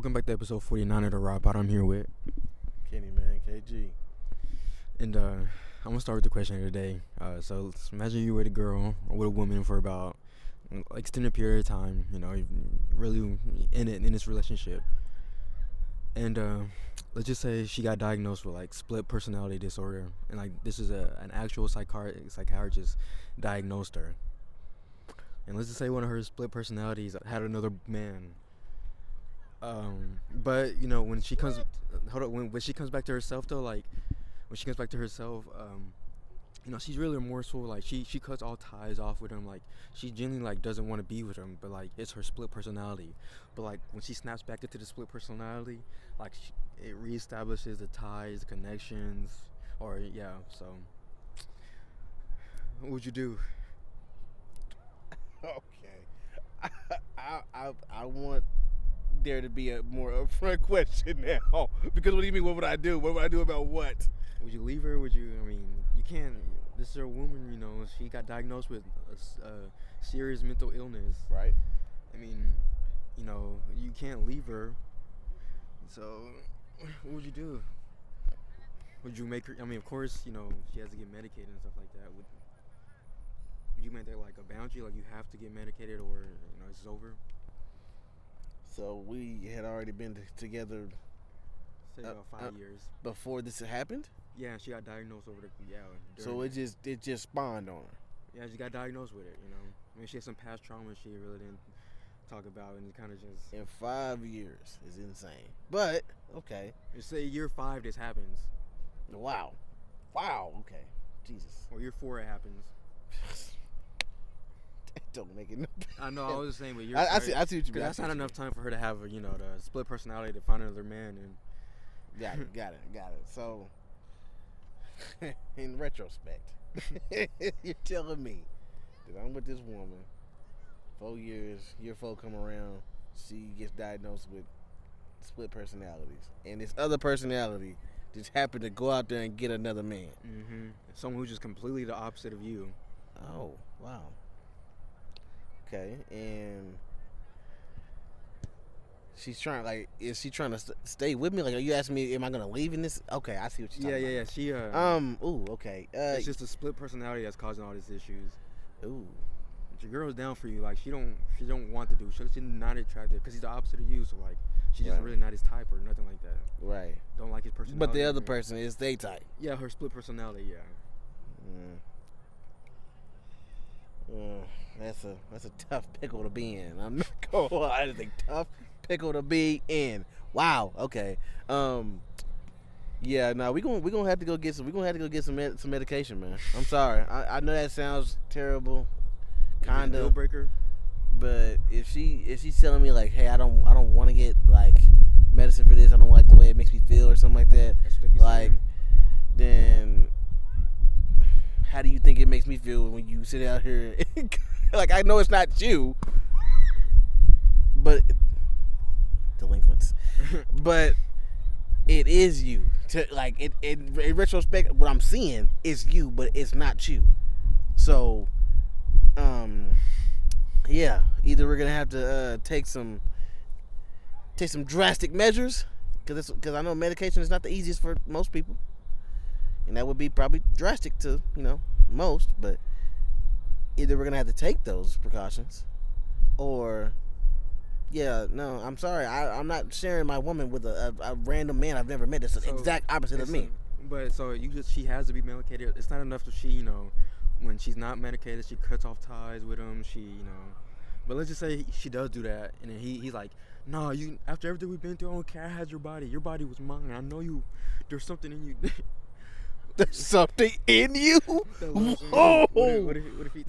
welcome back to episode 49 of the Rob Pod. I'm here with. Kenny, man, KG. And I'm going to start with the question of the day. So let's imagine you with a girl or with a woman for about extended period of time, you're really in this relationship. And let's just say she got diagnosed with like split personality disorder. And like this is an actual psychiatrist diagnosed her. And let's just say one of her split personalities had another man. But when she comes, when she comes back to herself though, she's really remorseful. Like she cuts all ties off with him. Like she genuinely doesn't want to be with him, but like it's her split personality. But like when she snaps back into the split personality, it reestablishes the ties, the connections, or yeah. So what would you do? Okay, I want there to be a more upfront question now, because what do you mean? What would I do? What would I do about what? Would you leave her? You can't. This is a woman, she got diagnosed with a serious mental illness. Right. You can't leave her. So, what would you do? Would you make her, of course, she has to get medicated and stuff like that. Would you make that like a boundary, like you have to get medicated or, it's over? So we had already been together. Say about 5 years. Before this had happened? Yeah, she got diagnosed over So it just spawned on her. Yeah, she got diagnosed with it, she had some past trauma she really didn't talk about, and it kind of just... In 5 years is insane. But, okay. Just say year 5 this happens. Wow, okay. Jesus. Or year 4 it happens. That don't make it no better. I know, I was just saying, but I see what you mean. That's not enough time for her to have, the split personality to find another man, and... Got it. So, in retrospect, you're telling me that I'm with this woman, 4 years, year 4 come around, she gets diagnosed with split personalities, and this other personality just happened to go out there and get another man. Mm-hmm. Someone who's just completely the opposite of you. Oh, wow. Okay, and... She's trying, is she trying to stay with me? Like, are you asking me, am I going to leave in this? Okay, I see what you're talking about. Yeah. Ooh, okay. It's just a split personality that's causing all these issues. Ooh. If your girl's down for you, she don't want to do. She's not attracted because he's the opposite of you. So, she's just really not his type or nothing like that. Right. Don't like his personality. But the other person is their type. Yeah, her split personality, yeah. That's a tough pickle to be in. I'm not gonna lie, it's a tough pickle to be in. Wow. Okay. Yeah. No, we gonna have to go get some medication, man. I'm sorry. I know that sounds terrible, kinda deal breaker. But if she's telling me hey, I don't want to get medicine for this. I don't like the way it makes me feel or something like that. Then how do you think it makes me feel when you sit out here? I know it's not you, but delinquents. But it is you. In retrospect, what I'm seeing is you, but it's not you. So, yeah, either we're gonna have to take some drastic measures, because I know medication is not the easiest for most people, and that would be probably drastic to most, but either we're gonna have to take those precautions, or no, I'm sorry, I'm not sharing my woman with a random man I've never met. That's the exact opposite of me. But she has to be medicated. It's not enough that she when she's not medicated she cuts off ties with him. But let's just say she does do that, and then he's like, no, you, after everything we've been through, I don't care. I had your body was mine. I know you. There's something in you. There's something in you? Whoa! What if he...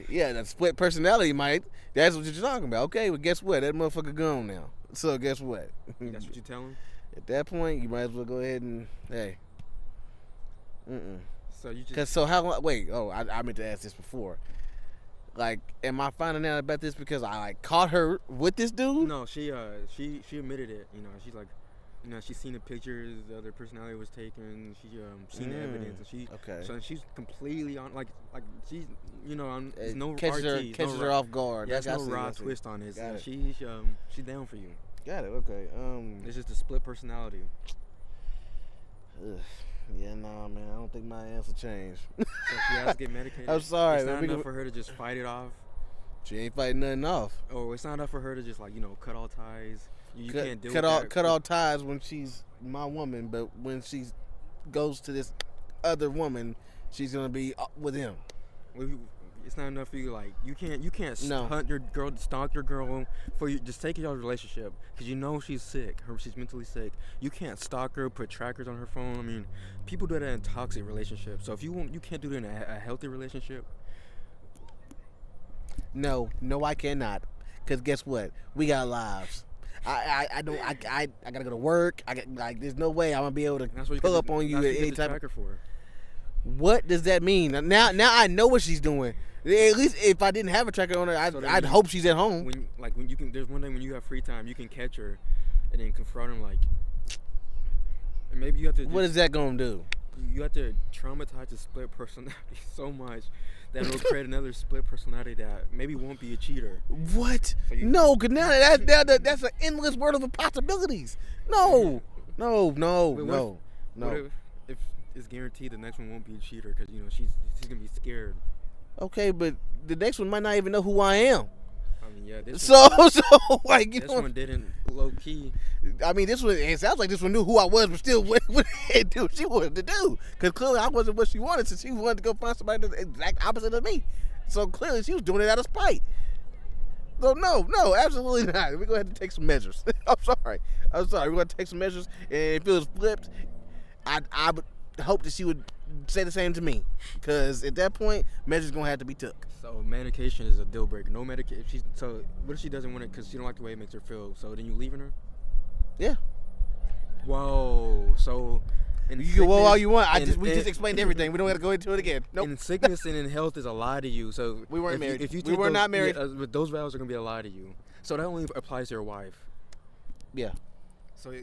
Yeah, that split personality, Mike. That's what you're talking about. Okay, well, guess what? That motherfucker gone now. So, guess what? That's what you tell him? At that point, you might as well go ahead and, hey. So, you just... So, how long... Wait, I meant to ask this before. Am I finding out about this because I, caught her with this dude? No, she admitted it. She's like... she's seen the pictures the other personality was taken. She seen the evidence, and so she's completely on she's there's no catches RT, her off guard. Yeah, there's no raw twist on it. She's down for you. Got it. Okay. It's just a split personality. Ugh. Yeah, nah, man. I don't think my answer changed. So she has to get medicated. I'm sorry. It's not enough for her to just fight it off. She ain't fighting nothing off. Or it's not enough for her to just cut all ties. You can't deal with that. Cut all ties when she's my woman, but when she goes to this other woman, she's gonna be with him. It's not enough for you. You can't stalk your girl for you. Just take your relationship because you know she's sick. She's mentally sick. You can't stalk her, put trackers on her phone. I mean, people do that in toxic relationships. So if you can't do that in a healthy relationship. No, I cannot. Cause guess what? We got lives. I gotta go to work. There's no way I'm gonna be able to pull up on you at any time. What does that mean? Now I know what she's doing. At least if I didn't have a tracker on her, I'd hope she's at home. When you can, there's one day when you have free time, you can catch her, and then confront her and maybe you have to. What is that gonna do? You have to traumatize the split personality so much that it'll create another split personality that maybe won't be a cheater. What? So no, because now that's an endless world of possibilities. No. What if it's guaranteed the next one won't be a cheater because she's gonna be scared. Okay, but the next one might not even know who I am. I mean, yeah. This one didn't low key. I mean, this one. It sounds like this one knew who I was, but still what she wanted to do. Because clearly I wasn't what she wanted, so she wanted to go find somebody that's the exact opposite of me. So clearly she was doing it out of spite. So no, absolutely not. We're going to take some measures. I'm sorry. We're going to take some measures, and if it was flipped, I would hope that she would say the same to me, because at that point, measures gonna have to be took. So medication is a deal breaker. No medication. So what if she doesn't want it because she don't like the way it makes her feel? So then you leaving her? Yeah. Whoa. So. You can whoa all you want. We just explained everything. We don't have to go into it again. Nope. In sickness and in health is a lie to you. So we weren't married. We were not married. Yeah, but those vows are gonna be a lie to you. So that only applies to your wife. Yeah. So.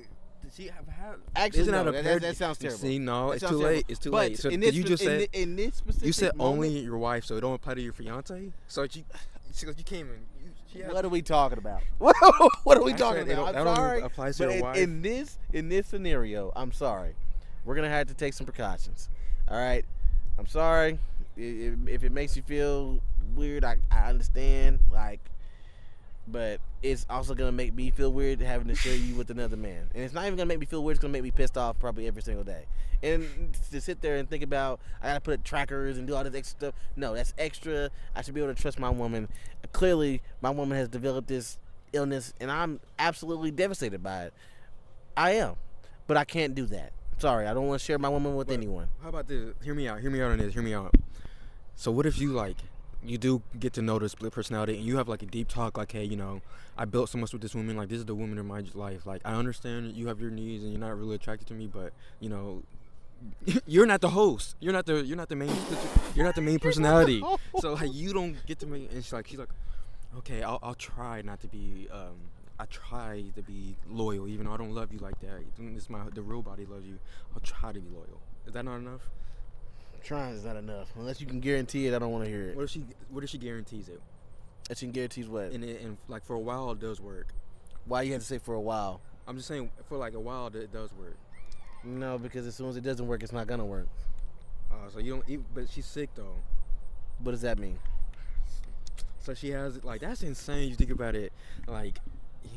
Did she have had? Actually, no, that sounds terrible. See, no, it's too late. It's too late. So you just said in this specific you said moment, only your wife, so it don't apply to your fiance. So you came in. What are we talking about? What are we talking about? I'm sorry. That applies to your wife. In this scenario, I'm sorry. We're gonna have to take some precautions. All right. I'm sorry if it makes you feel weird. I understand. But it's also gonna make me feel weird having to share you with another man, and it's not even gonna make me feel weird. It's gonna make me pissed off probably every single day. And to sit there and think about I gotta put trackers and do all this extra stuff. No, that's extra. I should be able to trust my woman. Clearly, my woman has developed this illness, and I'm absolutely devastated by it. I am, but I can't do that. Sorry, I don't want to share my woman with anyone. How about this? Hear me out on this. Hear me out. So what if you do get to know the split personality and you have a deep talk hey, I built so much with this woman, this is the woman in my life. I understand you have your needs and you're not really attracted to me, but you're not the host. You're not the main personality. So you don't get to me. And she's like, okay, I'll try not to be I try to be loyal even though I don't love you like that. The real body loves you. I'll try to be loyal. Is that not enough? Trying is not enough. Unless you can guarantee it, I don't want to hear it. What if she guarantees it? That she guarantees what? And for a while it does work. Why you have to say for a while? I'm just saying for a while it does work. No, because as soon as it doesn't work, it's not gonna work. So you don't eat, but she's sick though. What does that mean? So she has that's insane. You think about it,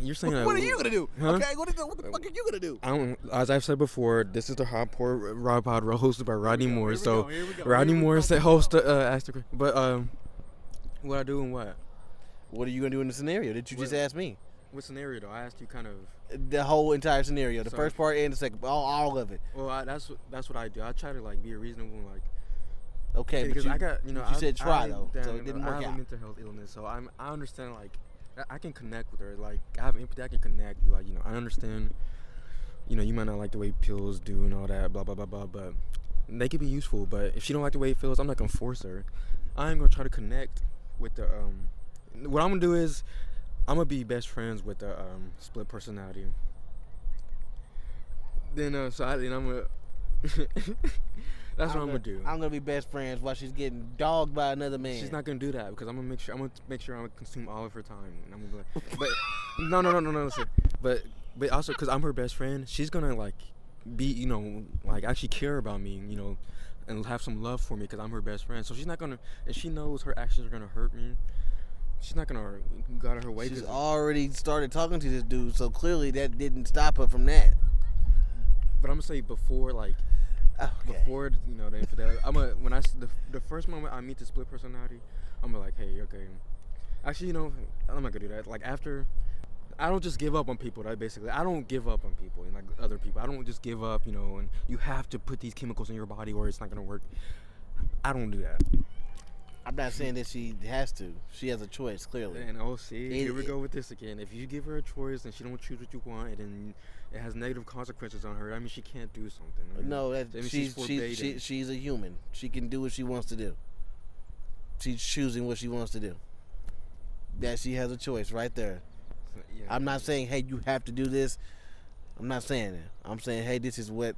you're saying what are you gonna do? Huh? Okay, what the fuck are you gonna do? As I've said before, this is the Hot Poor Rod Pod hosted by Rodney Moore. Here we go. Rodney Moore said host asked the but what I do and what? What are you gonna do in the scenario? Did you just ask me? What scenario though? I asked you kind of the whole entire scenario, the first part and the second, all of it. Well, that's what I do. I try to be a reasonable Okay, because I got you said try though, so it didn't work out. I have a mental health illness, so I understand I can connect with her. I have empathy. I can connect. I understand. You might not like the way pills do and all that, blah blah blah blah. But they could be useful. But if she don't like the way it feels, I'm not gonna force her. I ain't gonna try to connect with the. What I'm gonna do is, I'm gonna be best friends with the split personality. Then I'm gonna. That's what I'm gonna do. I'm gonna be best friends while she's getting dogged by another man. She's not gonna do that because I'm gonna make sure I'm gonna consume all of her time. And I'm gonna be but no. Listen. but also because I'm her best friend, she's gonna like be like actually care about me, and have some love for me because I'm her best friend. So she's not gonna, if she knows her actions are gonna hurt me, she's not gonna go out of her way. She's already started talking to this dude, so clearly that didn't stop her from that. But I'm gonna say before before the infidelity, when the first moment I meet the split personality, I'm gonna like, hey, okay, actually, I'm not gonna do that. Like after, I don't just give up on people. That basically, I don't give up on people and like other people. I don't just give up, and you have to put these chemicals in your body or it's not gonna work. I don't do that. I'm not saying that she has to. She has a choice, clearly. And here we go with this again. If you give her a choice and she don't choose what you want, and then it has negative consequences on her, I mean, she can't do something. No, she's a human. She can do what she wants to do. She's choosing what she wants to do. That she has a choice right there. Yeah. I'm not saying, hey, you have to do this. I'm not saying that. I'm saying, hey, this is what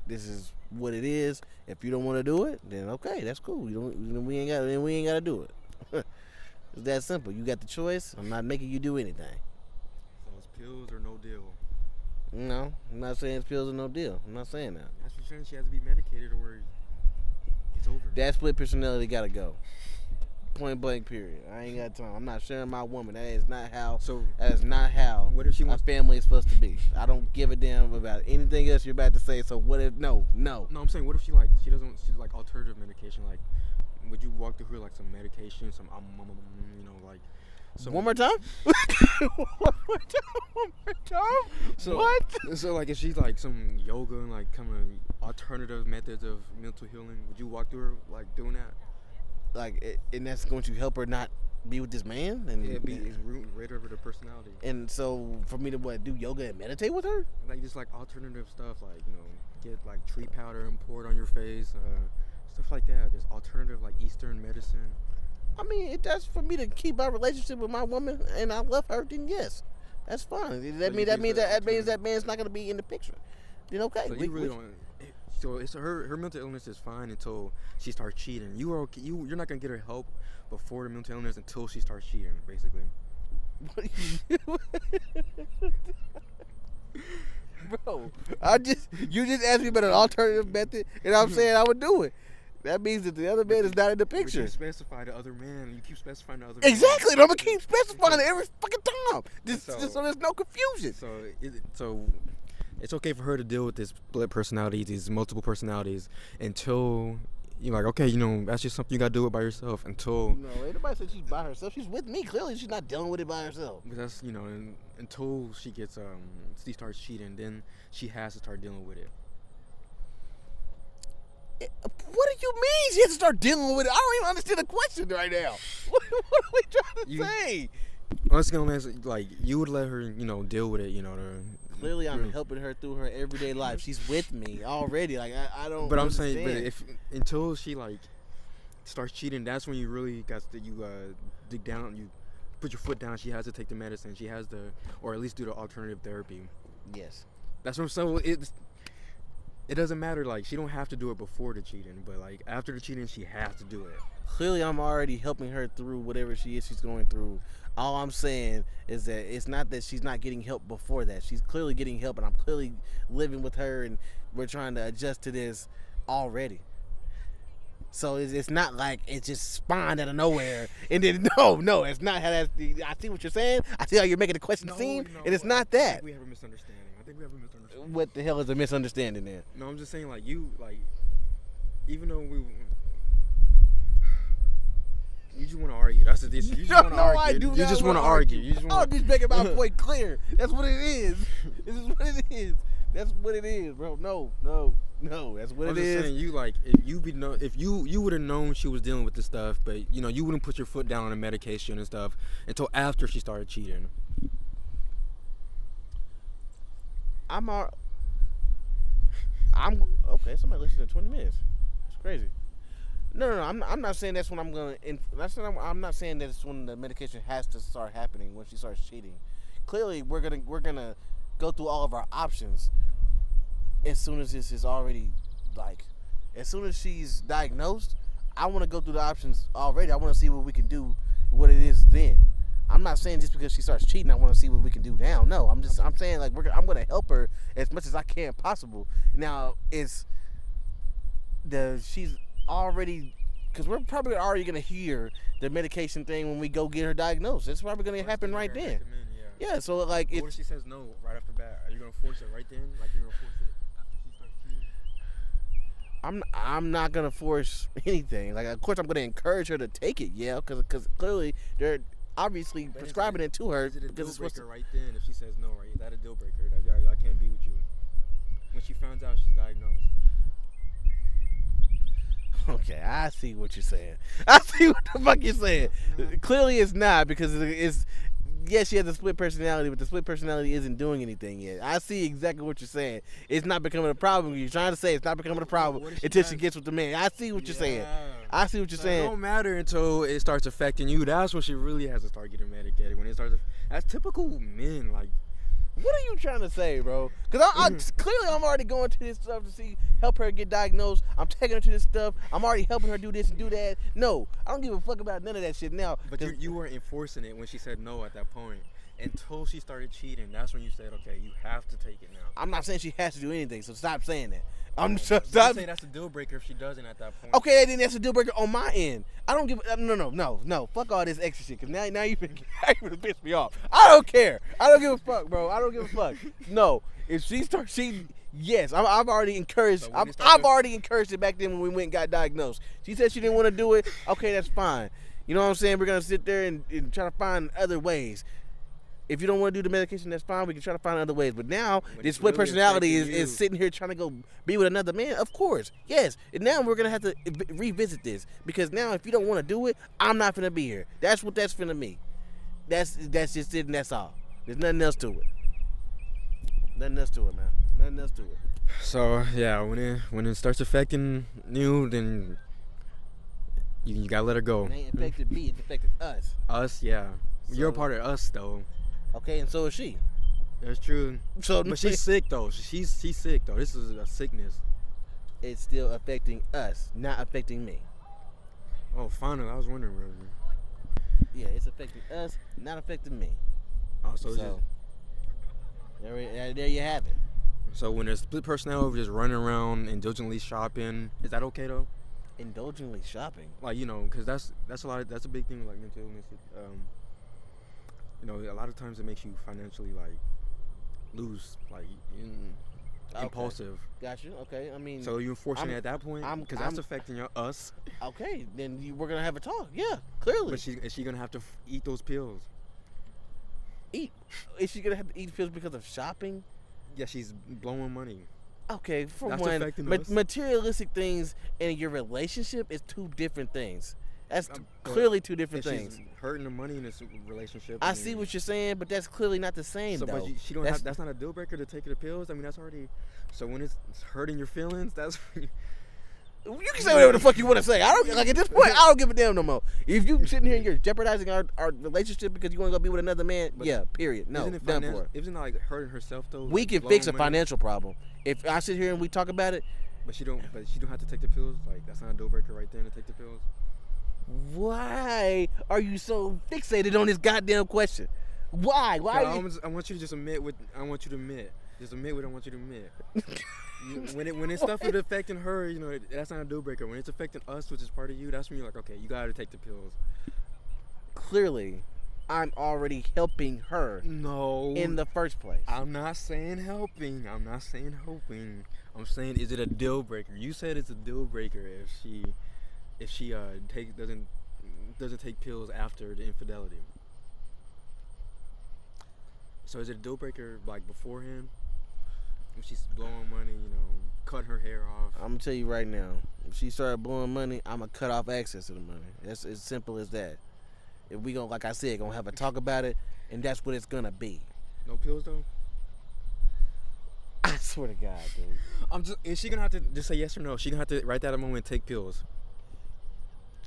it is. If you don't want to do it, then okay, that's cool. We ain't got to do it. It's that simple. You got the choice. I'm not making you do anything. So it's pills or no deal. No, I'm not saying it's pills or no deal. I'm not saying that. That's for sure. She has to be medicated or it's over. That split personality got to go. Point blank. Period. I ain't got time. I'm not sharing my woman. That is not how. What if she my family is supposed to be? I don't give a damn about anything else you're about to say. So what if? No. No, I'm saying, what if she's like alternative medication? Like, would you walk through her like some medication, some like. So one more time. One more time. So, what? So like, if she's like some yoga and like kind of alternative methods of mental healing, would you walk through her like doing that? Like, and that's going to help her not be with this man, and it's right over the personality. And so, for me to do yoga and meditate with her, like just like alternative stuff, like get like tree powder and pour it on your face, stuff like that. Just alternative like Eastern medicine. I mean, if that's for me to keep my relationship with my woman and I love her, then yes, that's fine. That means that man's not going to be in the picture. Then okay. So you really don't. So it's her mental illness is fine until she starts cheating. You're not gonna get her help before the mental illness until she starts cheating, basically. Bro, you just asked me about an alternative method, and I'm saying I would do it. That means that the other man is not in the picture. You specify the other man. You keep specifying the other exactly. man. I'm gonna keep specifying it every fucking time, just so there's no confusion. So it's okay for her to deal with this split personality, these multiple personalities, until you're like, okay, that's just something you gotta do it by yourself. Until no, ain't nobody said she's by herself. She's with me. Clearly, she's not dealing with it by herself. But that's until she gets she starts cheating, then she has to start dealing with it. What do you mean she has to start dealing with it? I don't even understand the question right now. What are we trying to say? I was gonna answer, like, you would let her, deal with it, Clearly, I'm helping her through her everyday life. She's with me already. Like, I don't. But understand. I'm saying, until she like starts cheating, that's when you really got to dig down. You put your foot down. She has to take the medicine. She has to, or at least do the alternative therapy. Yes. That's what I'm saying. It doesn't matter. Like, she don't have to do it before the cheating, but like after the cheating, she has to do it. Clearly, I'm already helping her through whatever she's going through. All I'm saying is that it's not that she's not getting help before that. She's clearly getting help, and I'm clearly living with her, and we're trying to adjust to this already. So it's not like it just spawned out of nowhere. And then, no, it's not how that's. I see what you're saying. I see how you're making the question seem, and it's not that. I think we have a misunderstanding. What the hell is a misunderstanding then? No, I'm just saying, like, even though you just want to argue. That's the issue. You just want to argue. I do. You just want to argue. I'm just making my point clear. That's what it is. This is what it is. That's what it is, bro. No. That's what it is. I'm just saying, if you would have known she was dealing with this stuff, but you wouldn't put your foot down on the medication and stuff until after she started cheating. I'm okay. Somebody listened to 20 minutes. It's crazy. No. I'm not saying that's when I'm gonna. I'm not saying that's when the medication has to start happening when she starts cheating. Clearly, we're gonna go through all of our options as soon as this is already as soon as she's diagnosed. I want to go through the options already. I want to see what we can do, what it is then. I'm not saying just because she starts cheating, I want to see what we can do now. No, I'm saying like I'm gonna help her as much as I can possible. Now she's already, because we're probably already gonna hear the medication thing when we go get her diagnosed. It's probably gonna happen right then. Yeah, so like what if she says no right after bat? Are you gonna force it right then? Like you're gonna force it after she starts cheating? I'm not gonna force anything. Like, of course, I'm gonna encourage her to take it. Yeah, because clearly they're obviously prescribing it to her. Is it a because deal breaker right then if she says no? Right? Is that a deal breaker? That I can't be with you when she finds out she's diagnosed. Okay, I see what you're saying. I see what the fuck you're saying. Clearly, it's not, because it's. Yes, she has a split personality, but the split personality isn't doing anything yet. I see exactly what you're saying. It's not becoming a problem. You're trying to say it's not becoming a problem until she gets with the man. I see what you're saying. I see what you're saying. It don't matter until it starts affecting you. That's when she really has to start getting medicated. When it starts, that's typical men. Like, what are you trying to say, bro? Because clearly I'm already going to this stuff to help her get diagnosed. I'm taking her to this stuff. I'm already helping her do this and do that. No, I don't give a fuck about none of that shit now. But you weren't enforcing it when she said no at that point. Until she started cheating, that's when you said, okay, you have to take it now. I'm not saying she has to do anything, so stop saying that. I'm just saying that's a deal breaker if she doesn't at that point. Okay, then that's a deal breaker on my end. I don't give no. Fuck all this extra shit, because now you finna piss me off. I don't care. I don't give a fuck, bro. I don't give a fuck. No, if she starts cheating, yes, I've already encouraged. So I've already encouraged it back then when we went and got diagnosed. She said she didn't want to do it. Okay, that's fine. You know what I'm saying? We're gonna sit there and try to find other ways. If you don't want to do the medication, that's fine. We can try to find other ways. But now, this split personality is sitting here trying to go be with another man. Of course, yes. And now we're going to have to revisit this. Because now, if you don't want to do it, I'm not going to be here. That's what that's finna be. That's just it, and that's all. There's nothing else to it. Nothing else to it, man. Nothing else to it. So, yeah, when it starts affecting you, then you got to let her go. It ain't affected me. It's affected us. Us, yeah. So, you're a part of us, though. Okay, and so is she. That's true. But she's sick though. She's sick though. This is a sickness. It's still affecting us, not affecting me. Oh, finally, I was wondering. Yeah, it's affecting us, not affecting me. Oh, so there you have it. So when there's split personality, just running around indulgently shopping, is that okay though? Indulgently shopping, like, you know, because that's a big thing with, like, mental illness. You know, a lot of times it makes you financially, like, lose, like, impulsive. Got you. Okay, I mean. So you're forcing it at that point, because that's affecting us. Okay, then we're gonna have a talk. Yeah, clearly. But is she gonna have to eat those pills? Eat? Is she gonna have to eat pills because of shopping? Yeah, she's blowing money. Okay, for one, materialistic things in your relationship is two different things. That's clearly two different things. She's hurting the money in this relationship. I see what you're saying, but that's clearly not the same, though. But she don't that's not a deal breaker to take the pills? I mean, that's already... So when it's hurting your feelings, that's... You can say whatever the fuck you want to say. I don't, like, at this point, I don't give a damn no more. If you sitting here and you're jeopardizing our relationship because you want to go be with another man, yeah, period. No, done for it. Isn't it like hurting herself though? We like, can fix a financial problem. If I sit here and we talk about it, but she don't have to take the pills. Like, that's not a deal breaker right then to take the pills. Why are you so fixated on this goddamn question? Why? I want you to just admit what I want you to admit. Just admit what I want you to admit. When it's stuff is affecting her, you know, that's not a deal breaker. When it's affecting us, which is part of you, that's when you're like, okay, you gotta take the pills. Clearly, I'm already helping her. No. In the first place. I'm not saying helping. I'm saying, is it a deal breaker? You said it's a deal breaker if she doesn't take pills after the infidelity. So is it a deal breaker like beforehand? If she's blowing money, you know, cut her hair off. I'm gonna tell you right now, if she started blowing money, I'm gonna cut off access to the money. That's as simple as that. If we gonna, like I said, gonna have a talk about it, and that's what it's gonna be. No pills though? I swear to God, dude. Is she gonna have to just say yes or no? She gonna have to right that moment take pills.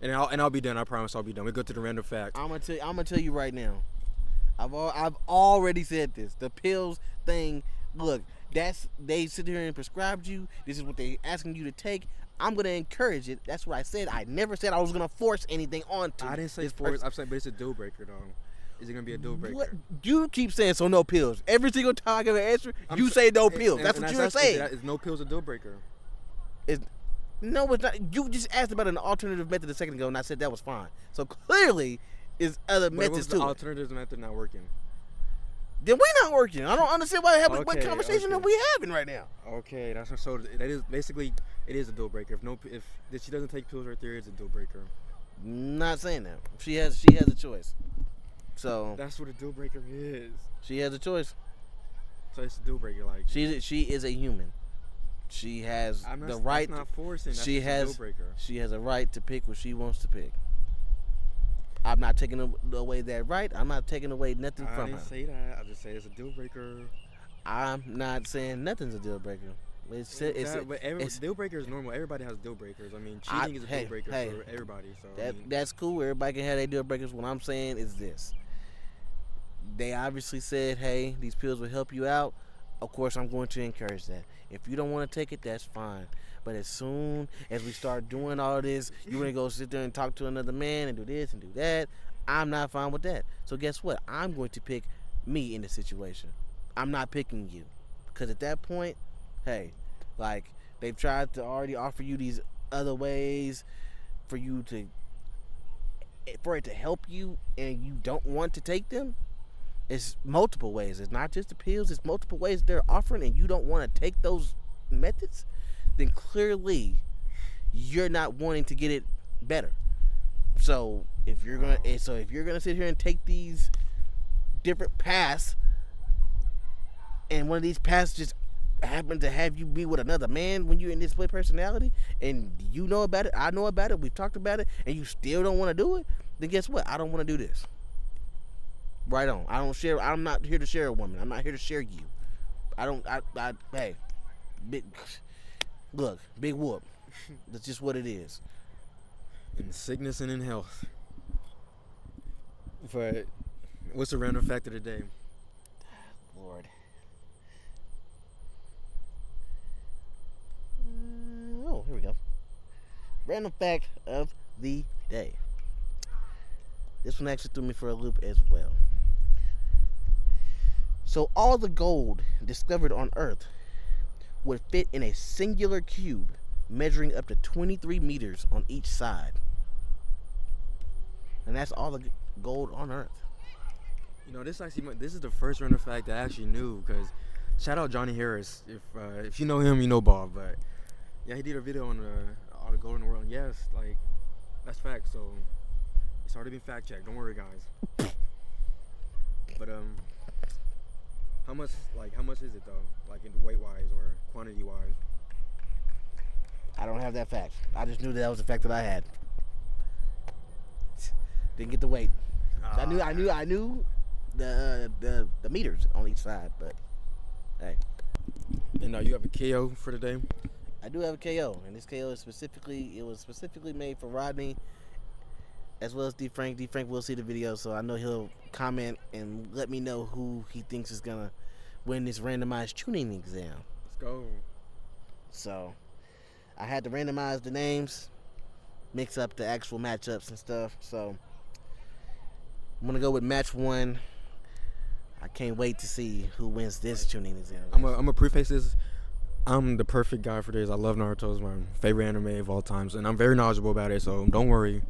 And I'll be done. I promise I'll be done. We go to the random fact. I'm gonna tell you right now. I've already said this. The pills thing. Look, they sit here and prescribed you. This is what they asking you to take. I'm gonna encourage it. That's what I said. I never said I was gonna force anything on to. I didn't say force. I'm saying, but it's a deal breaker though. is it gonna be a deal breaker? What? You keep saying so no pills. Every single time I give an answer, you say no pills. That's what you're saying. Is no pills a deal breaker? No, it's not. You just asked about an alternative method a second ago, and I said that was fine. So clearly, is other methods too. The alternative method not working? Then we not working. I don't understand what conversation are we having right now. Okay, that's so. That is basically it is a deal breaker. If she doesn't take pills right there, it's a deal breaker. Not saying that. She has a choice. So that's what a deal breaker is. She has a choice. So it's a deal breaker. Like she is a human. She has the right. That's not forcing. That's she has. A deal breaker. She has a right to pick what she wants to pick. I'm not taking away that right. I'm not taking away nothing from her. I didn't say that. I just say it's a deal breaker. I'm not saying nothing's a deal breaker. Deal breaker is normal. Everybody has deal breakers. I mean, cheating is a deal breaker for everybody. So that's cool. Everybody can have their deal breakers. What I'm saying is this: they obviously said, "Hey, these pills will help you out." Of course, I'm going to encourage that. If you don't want to take it, that's fine. But as soon as we start doing all this, you're going to go sit there and talk to another man and do this and do that. I'm not fine with that. So guess what? I'm going to pick me in the situation. I'm not picking you. Because at that point, hey, like, they've tried to already offer you these other ways for it to help you, and you don't want to take them. It's multiple ways. It's not just the pills. It's multiple ways they're offering, and you don't want to take those methods. Then clearly, you're not wanting to get it better. So if you're gonna sit here and take these different paths, and one of these paths just happen to have you be with another man when you're in this split personality, and you know about it, I know about it, we've talked about it, and you still don't want to do it, then guess what? I don't want to do this. Right on. I'm not here to share a woman. I'm not here to share you. Hey, big whoop. That's just what it is. In sickness and in health. But what's the random fact of the day? Lord. Here we go. Random fact of the day. This one actually threw me for a loop as well. So all the gold discovered on Earth would fit in a singular cube measuring up to 23 meters on each side. And that's all the gold on Earth. You know, this is the first random fact that I actually knew, because shout out Johnny Harris. If you know him, you know Bob. But yeah, he did a video on all the gold in the world. And yes, like, that's fact. So it's already been fact checked. Don't worry, guys. But how much is it though? Like in weight wise or quantity wise? I don't have that fact. I just knew that was the fact that I had. Didn't get the weight. I knew the meters on each side, but hey. And you have a KO for the day? I do have a KO, and this KO is specifically made for Rodney, as well as D Frank. D Frank will see the video, so I know he'll comment and let me know who he thinks is gonna win this randomized Chūnin exam. Let's go. So I had to randomize the names, mix up the actual matchups and stuff. So I'm gonna go with match 1. I can't wait to see who wins this Chūnin exam. I'm gonna preface this. I'm the perfect guy for this. I love Naruto. It's my favorite anime of all times, and I'm very knowledgeable about it, so don't worry.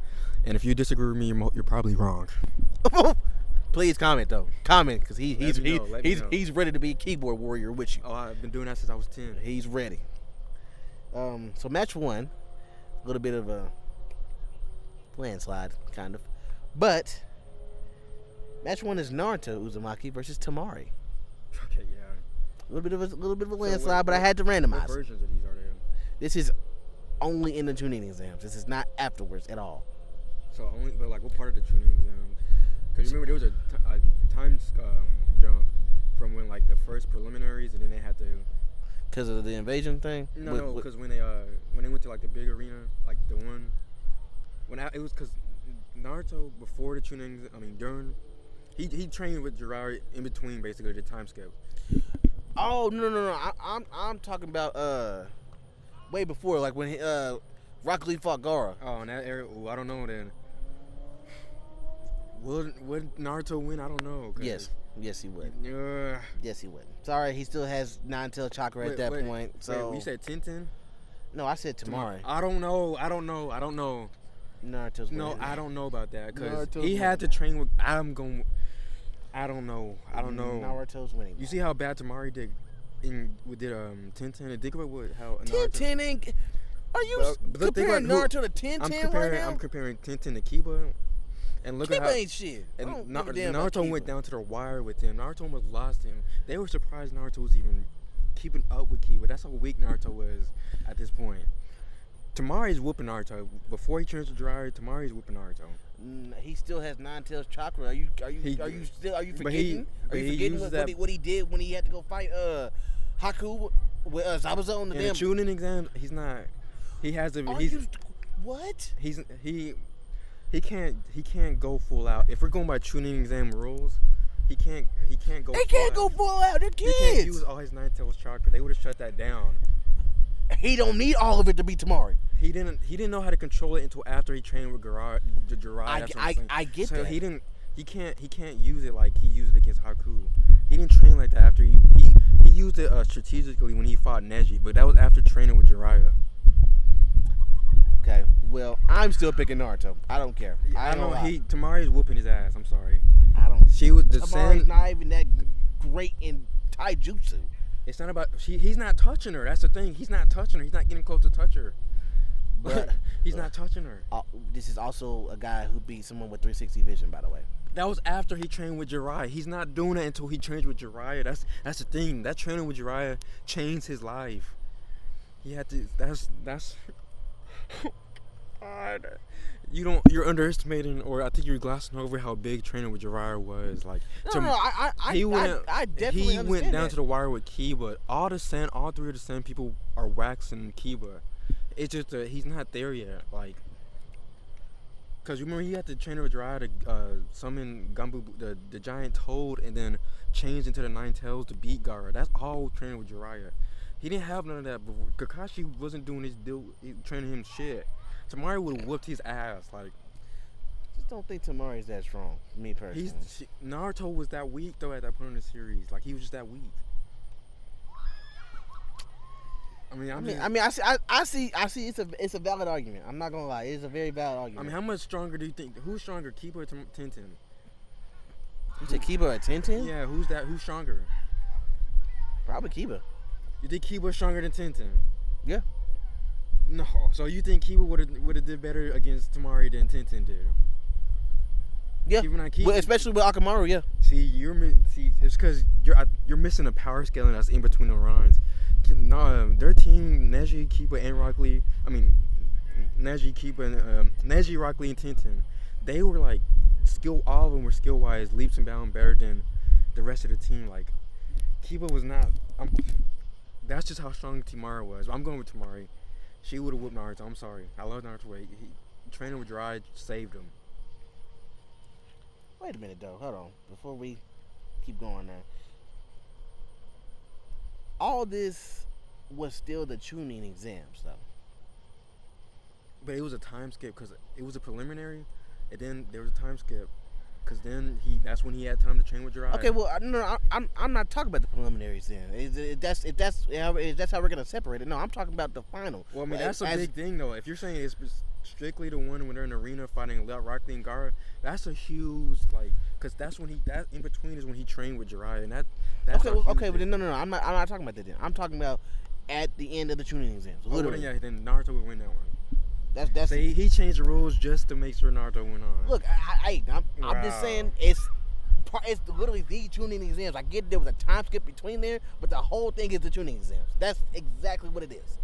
And if you disagree with me, you're probably wrong. Please comment though. Comment, because he's ready to be a keyboard warrior with you. Oh, I've been doing that since I was 10. He's ready. So match 1, a little bit of a landslide, kind of, but match 1 is Naruto Uzumaki versus Tamari. Okay, yeah. A little bit of a landslide, but I had to randomize. What versions of these are there? This is only in the Chūnin exams. This is not afterwards at all. So only, but like, what part of the Chūnin exam? Because remember, there was a time jump from when like the first preliminaries, and then they had to. Because of the invasion thing. No, because when they went to like the big arena, like the one it was because Naruto before the Chūnin, during, he trained with Jiraiya in between basically the time skip. Oh no! I'm talking about way before, like when Rock Lee fought Gaara. Oh, in that area, I don't know then. Would Naruto win? I don't know. Yes, he would. Uh, Yes, he would. Sorry, he still has nine-tail chakra at that point. So you said Tenten? no, I said Tamari. I don't know. Naruto's No, winning. I don't know about that because Naruto's he had to train with. I don't know. I don't know. Naruto's winning. You see how bad Tamari did Tenten and think about how Tenten ain't. Are you comparing Naruto to Tenten I'm comparing Tenten to Kiba, and look at how ain't shit. and I don't give a damn about Naruto Kiba. went down to the wire with him. Naruto almost lost him. They were surprised Naruto was even keeping up with Kiba. That's how weak Naruto was at this point. Tamari's whooping Naruto before he turns to Jiraiya. Tamari's whooping Naruto. He still has nine-tails chakra. Are you forgetting? Are you forgetting what he did when he had to go fight Haku with Zabuza on the in damn the Chūnin exam? He's not. He has a. What? He can't go full out. If we're going by Chūnin exam rules, he can't go. They can't go full out. They're kids. He can't use all his nine-tails chakra. They would have shut that down. He don't need all of it to be Tamari. He didn't know how to control it until after he trained with Jiraiya. I get so that. He can't use it like he used it against Haku. He didn't train like that after he used it strategically when he fought Neji, but that was after training with Jiraiya. Okay, well, I'm still picking Naruto. I don't care. I know Tamari's whooping his ass. I'm sorry. I don't. She was the Tamari's not even that great in taijutsu. It's not about he's not touching her. That's the thing. He's not touching her. He's not getting close to touch her. But he's not touching her. This is also a guy who beat someone with 360 vision, by the way. That was after he trained with Jiraiya. He's not doing that until he trains with Jiraiya. That's the thing. That training with Jiraiya changed his life. He had to. That's. God. You're underestimating, or I think you're glossing over how big training with Jiraiya was. Like, I definitely he went down to the wire with Kiba. All three of the Sand people are waxing Kiba. It's just he's not there yet. Like, cause you remember he had to train with Jiraiya to summon Gumbu, the giant toad, and then change into the Nine Tails to beat Gaara. That's all training with Jiraiya. He didn't have none of that before. Kakashi wasn't doing his deal, training him shit. Tamari would have whooped his ass. Like, just don't think Tamari's that strong. Me personally. Naruto was that weak though at that point in the series. Like, he was just that weak. I see. It's a valid argument. I'm not gonna lie. It's a very valid argument. I mean, how much stronger do you think? Who's stronger, Kiba or Tenten? You said Kiba or Tenten? Yeah, who's stronger? Probably Kiba. You think Kiba's stronger than Tenten? Yeah. No. So you think Kiba would have did better against Tamari than Tenten did? Yeah. Well, especially with Akamaru, yeah. See, it's because you're missing a power scaling that's in between the lines. No, their team, Neji, Kiba, and Rock Lee. I mean, Neji, Kiba, Neji, Rock Lee, and Tenten. They were like all of them were skill wise leaps and bounds better than the rest of the team. Like, Kiba was not. That's just how strong Tamari was. I'm going with Tamari. She would have whooped Naruto. I'm sorry. I love Naruto. He training with Jiraiya saved him. Wait a minute, though. Hold on. Before we keep going there. All this was still the Chūnin exams, though. But it was a time skip because it was a preliminary, and then there was a time skip because then that's when he had time to train with Jiraiya. Okay, well, no, I'm not talking about the preliminaries then. If that's how we're gonna separate it. No, I'm talking about the final. Well, I mean, that's a big thing, though. If you're saying it's strictly the one when they're in the arena fighting Rock Lee and Gaara, that's a huge, like, because that's when that in between is when he trained with Jiraiya, and that's okay, but no, I'm not talking about that then. I'm talking about at the end of the Chūnin exams. Literally. Well, then Naruto would win that one. That's so he changed the rules just to make sure Naruto went on. Look, I'm just saying it's literally the Chūnin exams. I get there was a time skip between there, but the whole thing is the Chūnin exams. That's exactly what it is.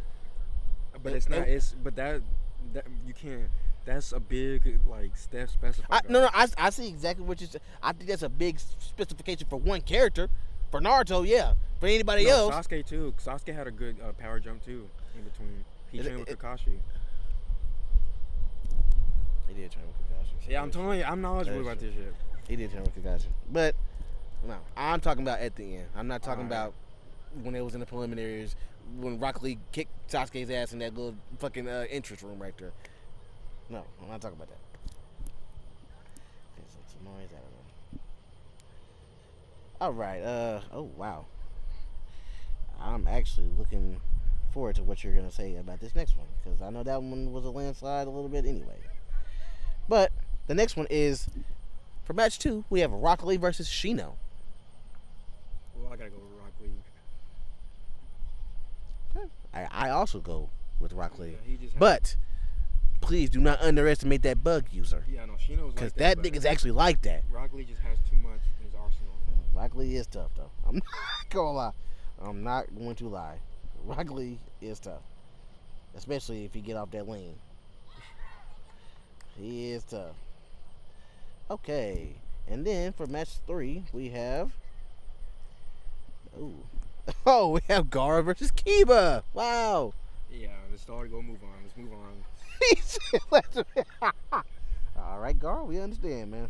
But it's not. But that you can't. That's a big step specified. I see exactly what you said. I think that's a big specification for one character. For Naruto, yeah. For anybody else, Sasuke too. Sasuke had a good power jump too in between. He trained with Kakashi. He did train with Kakashi. Yeah, I'm telling you, I'm knowledgeable about this shit. He did train with Kakashi. But, no, I'm talking about at the end. I'm not talking about when it was in the preliminaries, when Rock Lee kicked Sasuke's ass in that little fucking entrance room right there. No, I'm not talking about that. Okay, so noise out of them. All right. Oh wow. I'm actually looking forward to what you're gonna say about this next one because I know that one was a landslide a little bit anyway. But the next one is for match 2. We have Rock Lee versus Shino. Well, I gotta go with Rock Lee. I also go with Rock Lee, Yeah, he just has, but please do not underestimate that bug user yeah, no, Shino's because like that nigga's actually like that. Rock Lee just has too much in his arsenal. Rock Lee is tough though. I'm not gonna lie. I'm not going to lie. Rock Lee is tough, especially if he get off that lane. He is tough. Okay, and then for match 3 we have. Oh, we have Gara versus Kiba. Wow. Yeah, let's start. Go move on. Let's move on. All right, Gar, we understand, man.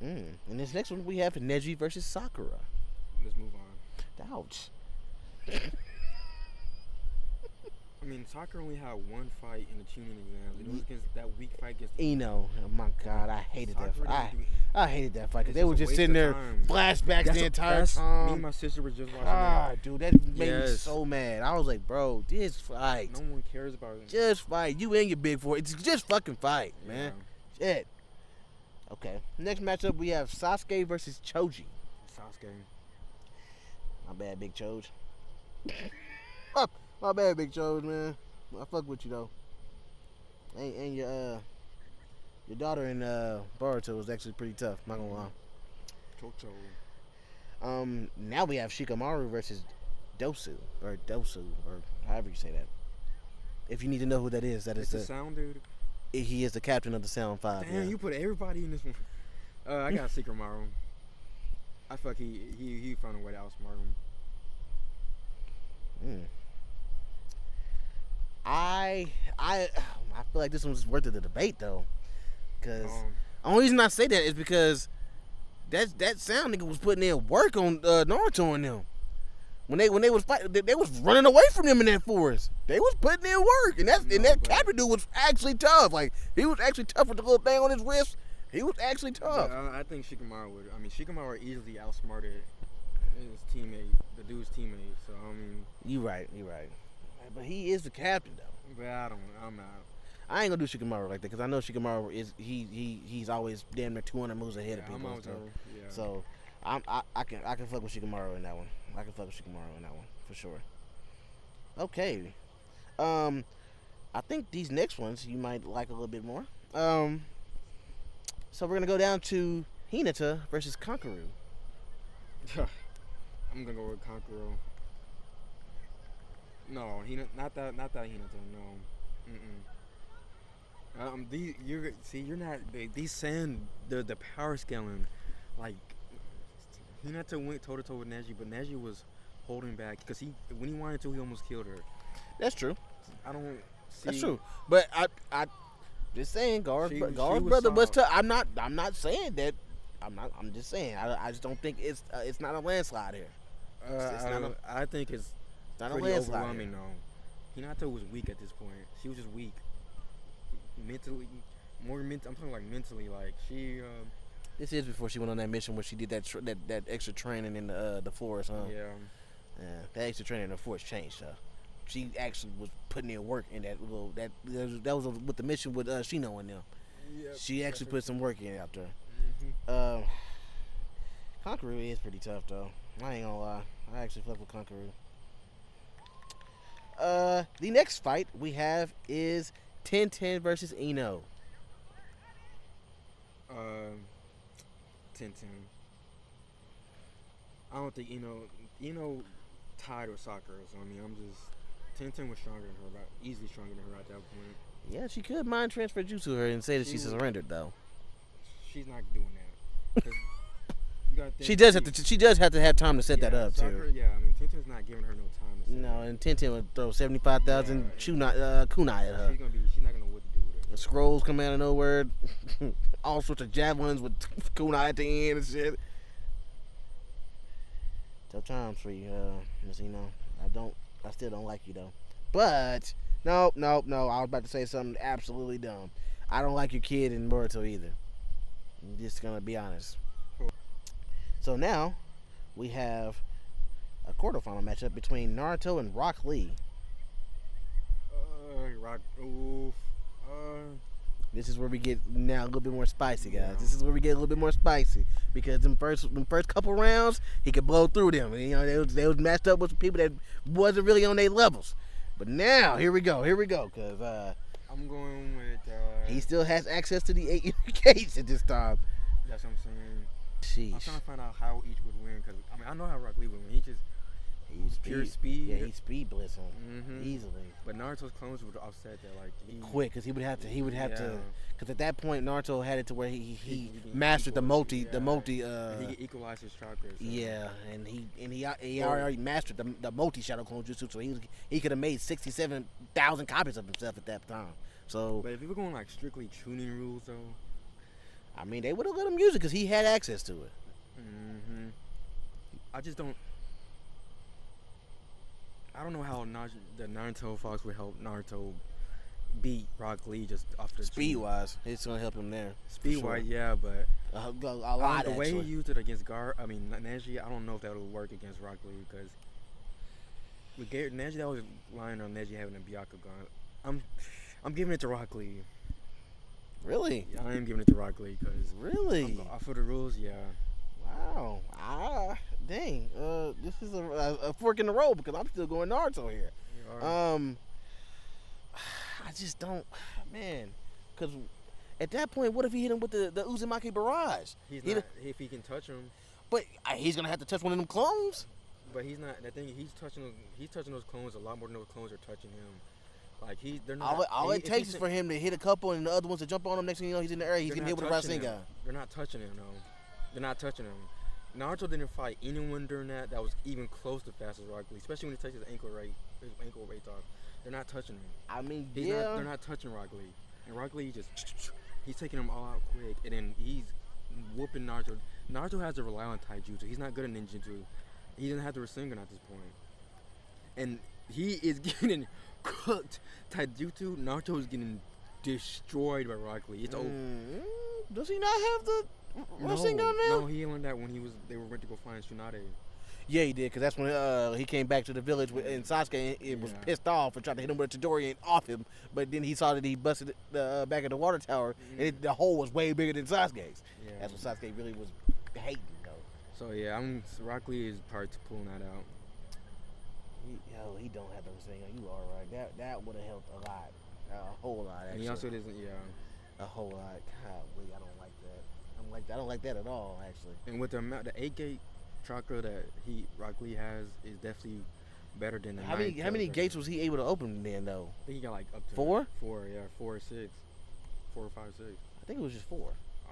And this next one we have Neji versus Sakura. Let's move on. Ouch. I mean, Sakura only had one fight in the Chūnin exams. It was against that weak fight against Eno. Oh my God, I hated that Sakura fight. didn't I hated that fight because It's they were just a just waste sitting of there time. flashbacks the entire Me and time. my sister were just watching God, dude, that made me Yes. so mad. I was like, bro, just fight. that. No one cares about it. Just fight. You and your big four. It's just fucking fight, Yeah. man. Shit. Okay. Next matchup we have Sasuke versus Choji. Sasuke. My bad, Big Choj. My bad, Big Choj, man. I fuck with you though. And your daughter in Boruto was actually pretty tough. Not gonna lie. Chocho. Now we have Shikamaru versus Dosu or however you say that. If you need to know who that is, that It's is the sound dude. he is the captain of the Sound Five. Damn, Yeah. you put everybody in this one. I got Shikamaru. I feel like he found a way to outsmart him. I feel like this one's worth the debate though, because Um, the only reason I say that is because that sound nigga was putting in work on Naruto and them. When they was fighting, they was running away from them in that forest. They was putting in work, and that captain dude was actually tough. Like he was actually tough with the little thing on his wrist. He was actually tough. I think Shikamaru would. I mean, Shikamaru easily outsmarted his teammate, the dude's teammate. So I mean, You right. But he is the captain though. but I'm not. I ain't gonna do Shikamaru like that because I know Shikamaru is he's always damn near 200 moves ahead of Yeah, I'm people. out So, there. Yeah. so I can fuck with Shikamaru in that one. I can fuck with Shikamaru in that one for sure. Okay, I think these next ones you might like a little bit more. So we're gonna go down to Hinata versus Kangaroo. I'm gonna go with Kankuro. No, not that Hinata. No. You're not. These sand the power scaling, like Hinata went toe to toe with Neji, but Neji was holding back because when he wanted to, he almost killed her. That's true. I don't see. That's true. But I just saying, Gar's She brother was was tough. soft. I'm not saying that. I'm just saying. I just don't think it's not a landslide here. I think it's Not a pretty landslide. overwhelming though. Hinata was weak at this point. She was just weak. Mentally, I'm talking like mentally. Like she. This is before she went on that mission where she did that extra training in the forest, huh? Yeah. Yeah, that extra training in the forest changed her. She actually was putting in work in that little that was with the mission with Shino and them. Yep, She actually put some work in out there. Mm-hmm. Conqueror is pretty tough though. I ain't gonna lie. I actually fuck with Conqueror. The next fight we have is 10-10 versus Eno. 10-10. I don't think Eno tied with Sakura, so I mean I'm just 10-10 was stronger than her, about easily stronger than her at that point. Yeah, she could mind transfer jutsu her and say that she She would. surrendered though. She's not doing that. 'Cause you gotta think She does have to have time to set that up Sakura, too. yeah, I mean 10-10's not giving her no time to set No, it. and 10-10 would throw 75,000 Yeah. kunai at her. She's not gonna know what to do with The it. scrolls come out of nowhere, all sorts of javelins with kunai at the end and shit. Tough times for you, Miss Eno. I still don't like you though. But no. I was about to say something absolutely dumb. I don't like your kid in Boruto either. I'm just gonna be honest. So now we have a quarterfinal matchup between Naruto and Rock Lee. Rock. Oof. This is where we get now a little bit more spicy, guys. Yeah. This is where we get a little bit more spicy because them first couple rounds he could blow through them. You know, they was matched up with some people that wasn't really on their levels. But now here we go, because I'm going with. he still has access to the 8 gates at this time. That's what I'm saying. I'm Sheesh. trying to find out how each would win because I mean I know how Rock Lee would win. He's pure speed. Yeah, he's speed blitzing easily. But Naruto's clones would offset that like Quick, because he would have to. Yeah. Because at that point Naruto had it to where he mastered the multi. And he could equalize his chakras. So. Yeah, and he already mastered the multi shadow clone jutsu, so he could have made 67,000 copies of himself at that time. So, but if we were going like strictly Chūnin rules though, I mean, they would have let him use it because he had access to it. I just don't. I don't know how the Naruto Fox would help Naruto beat Rock Lee just off the Speed wise, it's gonna help him there. Speed wise, yeah, but a lot. The way he used it against Neji, I don't know if that would work against Rock Lee because with Neji, that was lying on Neji having a Byakugan. I'm giving it to Rock Lee. Really? Yeah, I am giving it to Rock Lee because really for the rules, yeah. Wow. Dang. This is a fork in the road because I'm still going Naruto here. I just don't, man. Because at that point, what if he hit him with the Uzumaki barrage? If he can touch him. But he's gonna have to touch one of them clones. But he's not. The thing he's touching those clones a lot more than those clones are touching him. Like they're not. All it takes is for him to hit a couple and the other ones to jump on him. Next thing you know, he's in the air. He's getting hit with a Rasengan. They're not touching him, no. They're not touching him. Naruto didn't fight anyone during that was even close to fast as Rock Lee, especially when he takes his ankle rate off. They're not touching him. I mean, they're not touching Rock Lee. And Rock Lee he's taking them all out quick, and then he's whooping Naruto. Naruto has to rely on taijutsu. He's not good at ninjutsu. He doesn't have the Rasengan at this point. And he is getting cooked. Taijutsu, Naruto is getting destroyed by Rock Lee. It's over. Does he not have the Rasengan now? No, he learned that when they were went to go find Tsunade. Yeah, he did, because that's when he came back to the village and Sasuke and was pissed off and tried to hit him with a Chidori and off him. But then he saw that he busted back at the water tower, and the hole was way bigger than Sasuke's. Yeah. That's what Sasuke really was hating, though. So, yeah, Rock Lee is part to pulling that out. He don't have the Rasengan. You are right. That would have helped a lot. A whole lot, actually. And he also doesn't, a whole lot. Golly, I don't like that. I don't like that at all, actually. And with the 8-gate chakra that Rock Lee has is definitely better than the How many gates was he able to open then, though? I think he got like up to 4? 4, yeah, 4 or 6. 4 or 5 or 6. I think it was just 4. I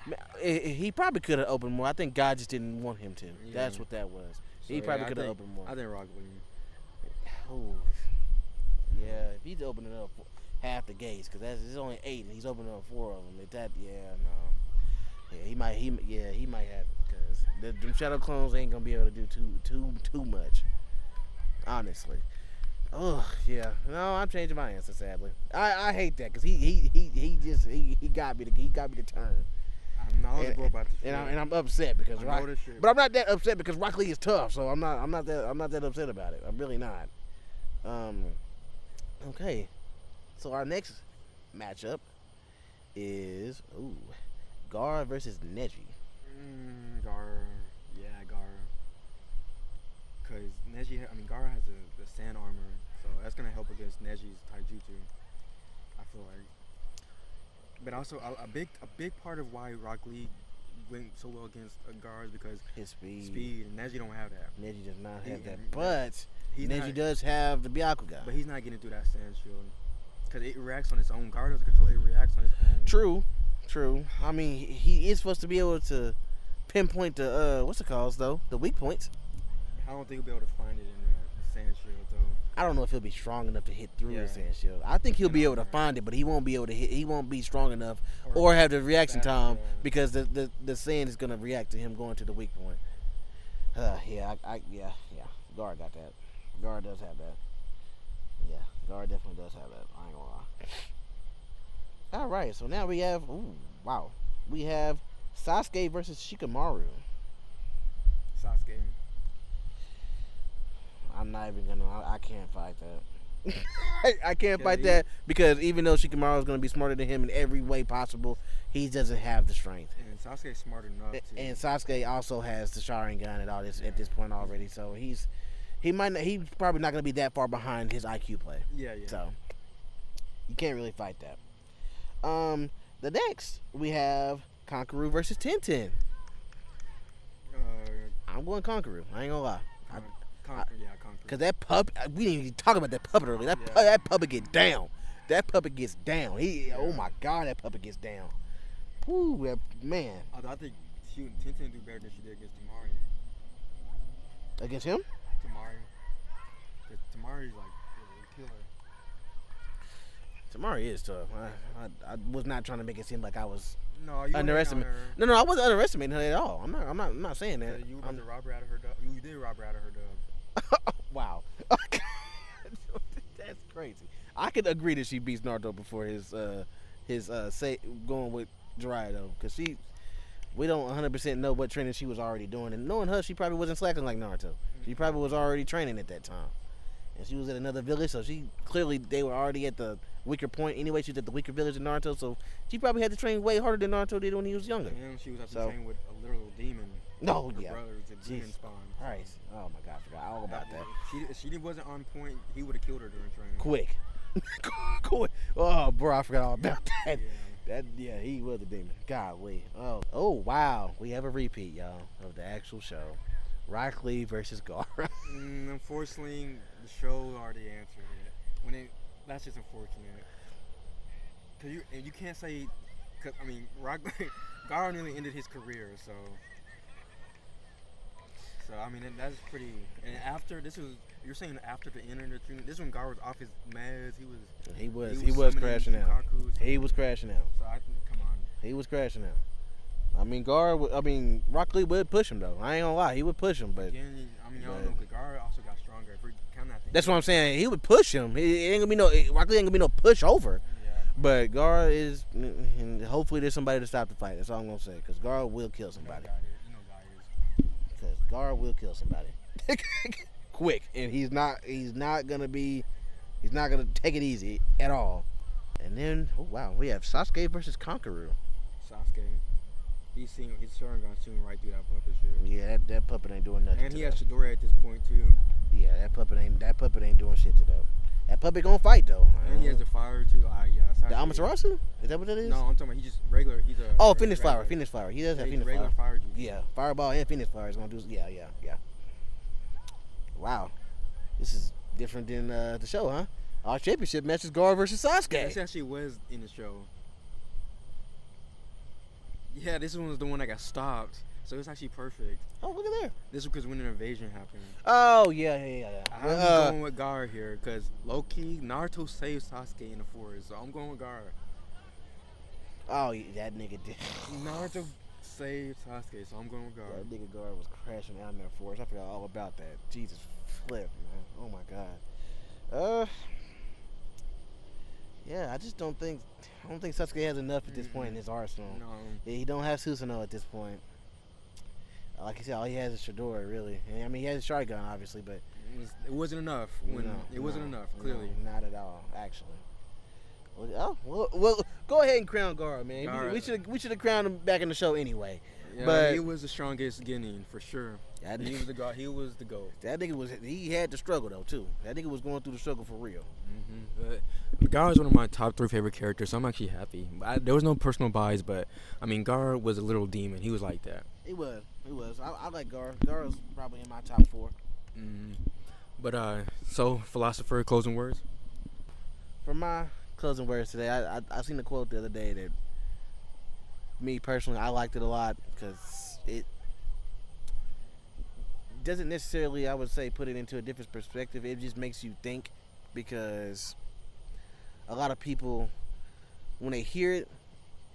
don't know. He probably could have opened more. I think God just didn't want him to. Yeah. That's what that was. So, he probably could have opened more. I think Rock Lee. Oh, yeah. If he's opening up half the gates, because there's only 8, and he's opening up 4 of them. Yeah, he might have it, because them shadow clones ain't gonna be able to do too much. Honestly. Oh yeah. No, I'm changing my answer. Sadly, I hate that because he got me to turn. And I'm upset because but I'm not that upset because Rock Lee is tough, so I'm not that upset about it. I'm really not. Okay, so our next matchup is Gaara versus Neji. Gaara. Because Gaara has the sand armor, so that's gonna help against Neji's taijutsu. I feel like. But also a big part of why Rock Lee went so well against Gaara is because his speed, and Neji don't have that. Neji does not have that, but Neji does have the Byakugan. But he's not getting through that sand shield because it reacts on its own. Gaara doesn't control; it reacts on its own. True. I mean, he is supposed to be able to pinpoint the what's it called though? The weak points. I don't think he'll be able to find it in the sand shield though. I don't know if he'll be strong enough to hit through the sand shield. I think he'll be able to find it, but he won't be able to hit. He won't be strong enough or have the reaction time because the sand is gonna react to him going to the weak point. Yeah. Gaara got that. Gaara does have that. Yeah, Gaara definitely does have that. I ain't gonna lie. All right, so now we have. Ooh, wow. We have Sasuke versus Shikamaru. Sasuke. I'm not even gonna. I can't fight that. I can't Yeah, fight that because even though Shikamaru is gonna be smarter than him in every way possible, he doesn't have the strength. And Sasuke's smart enough too. And Sasuke also has the Sharingan and all this at this point already, so he's probably not gonna be that far behind his IQ play. Yeah. So you can't really fight that. The next we have Conqueror versus Tintin. I'm going Conqueror. I ain't gonna lie. Conquer. Cause that pup, we didn't even talk about that puppet earlier. That puppet get down. That puppet gets down. Oh my god, that puppet gets down. Woo, man. I think Tintin do better than she did against Tamari. Against him? Tamari. Cause Tamari's like a killer. Tamari is tough. I was not trying to make it seem like I was No, you underestimating. No, I wasn't underestimating her at all. I'm not saying that. You about to rob her out of her dub. You did rob her out of her dub. Wow. That's crazy. I could agree that she beats Naruto before his say going with Jiraiya though, because we don't 100% know what training she was already doing, and knowing her, she probably wasn't slacking like Naruto. She probably was already training at that time, and she was at another village, so they were already at the weaker point anyway. She was at the weaker village in Naruto, so she probably had to train way harder than Naruto did when he was younger. And she was have to train with a literal demon. No, her yeah. brothers and demon spawn. All right. Oh my God, I forgot all about that. She wasn't on point. He would have killed her during training. Quick. Oh, bro, I forgot all about that. Yeah. He was a demon. Golly. Oh, wow. We have a repeat, y'all, of the actual show. Rock Lee versus Gaara. Unfortunately, the show already answered it. That's just unfortunate. Cause you can't say, Gaara nearly ended his career, so I mean that's pretty. And after you're saying after the end of the treatment, this when Gaara was off his meds, he was crashing out. He was crashing out. So I think, come on. He was crashing out. Rock Lee would push him though. I ain't gonna lie, he would push him, but again, I don't know. Cause Gaara also got stronger. If we count that thing. That's what I'm saying. He would push him. Rock Lee ain't gonna be no push over. Yeah. But Gaara is, and hopefully there's somebody to stop the fight. That's all I'm gonna say. Cause Gaara will kill somebody. Because Gaara will kill somebody. Quick, and he's not gonna take it easy at all. And then, oh wow, we have Sasuke versus Conqueror. Sasuke, his Sharingan shooting right through that puppet shit. Yeah, that puppet ain't doing nothing. And he has Chidori at this point too. Yeah, that puppet ain't doing shit to them. That puppet gonna fight though. And he has the fire too. Sasuke. The Amaterasu? Is that what that is? No, I'm talking about he's just regular. He's a Phoenix Flower. Phoenix Flower. He does have Phoenix regular Flower. Fire juice. Yeah, Fireball and Phoenix Flower is gonna do. Yeah. Wow, this is different than the show, huh? Our championship match is Gaara versus Sasuke. This actually was in the show. Yeah, this one was the one that got stopped, so it's actually perfect. Oh, look at there. This was because when an invasion happened. Oh yeah. I'm going with Gaara here because low-key Naruto saved Sasuke in the forest, so I'm going with Gaara. Oh, that nigga did. Naruto saved Sasuke, so I'm going with Gaara. That nigga Gaara was crashing out in that forest. I forgot all about that. Jesus flip, man. Oh my God. Yeah, I don't think Sasuke has enough at this point in his arsenal. No. Yeah, he don't have Susanoo at this point. Like I said, all he has is Chidori, really. And, I mean, he has a Sharingan, obviously, but it wasn't enough. It wasn't enough, clearly. No, not at all, actually. Well, go ahead and crown Gaara, man. Gaara. We should have crowned him back in the show anyway. Yeah, but he was the strongest Guinean for sure. He was the god. He was the GOAT. That nigga he had the struggle though too. That nigga was going through the struggle for real. Gaara is one of my top 3 favorite characters, so I'm actually happy. There was no personal bias, but I mean, Gaara was a little demon. He was like that. He was. I like Gaara. Gaara's probably in my top 4. But so philosopher, closing words. For my closing words today, I seen a quote the other day that me personally I liked it a lot because it doesn't necessarily, I would say, put it into a different perspective. It just makes you think, because a lot of people, when they hear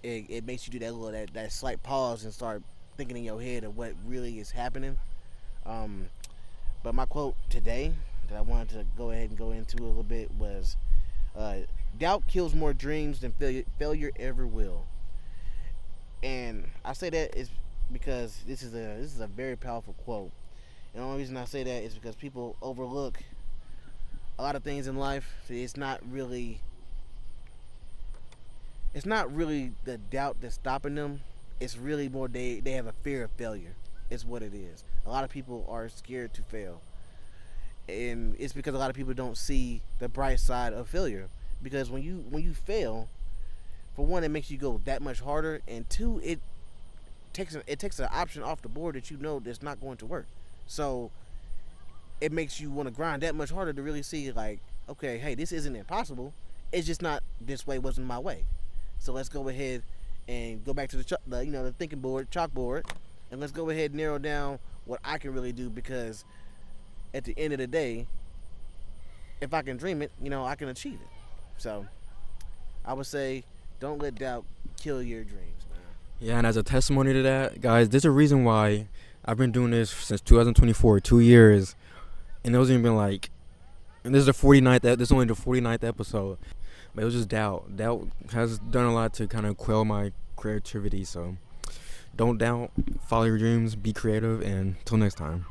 it makes you do that slight pause and start thinking in your head of what really is happening. But my quote today that I wanted to go ahead and go into a little bit was, Uh, Doubt kills more dreams than failure ever will. And I say that is because this is a very powerful quote. And the only reason I say that is because people overlook a lot of things in life. It's not really the doubt that's stopping them. It's really more they have a fear of failure. It's what it is. A lot of people are scared to fail, and it's because a lot of people don't see the bright side of failure. Because when you fail, for one, it makes you go that much harder, and two, it takes an option off the board that you know that's not going to work. So it makes you want to grind that much harder to really see, like, okay, hey, this isn't impossible. It's just not this way wasn't my way. So let's go ahead and go back to the thinking board, chalkboard, and let's go ahead and narrow down what I can really do, because at the end of the day, if I can dream it, I can achieve it. So I would say, don't let doubt kill your dreams, man. Yeah, and as a testimony to that, guys, there's a reason why I've been doing this since 2024, 2 years, and it wasn't even like, and this is the 49th. This is only the 49th episode, but it was just doubt. Doubt has done a lot to kind of quell my creativity. So don't doubt, follow your dreams, be creative, and until next time.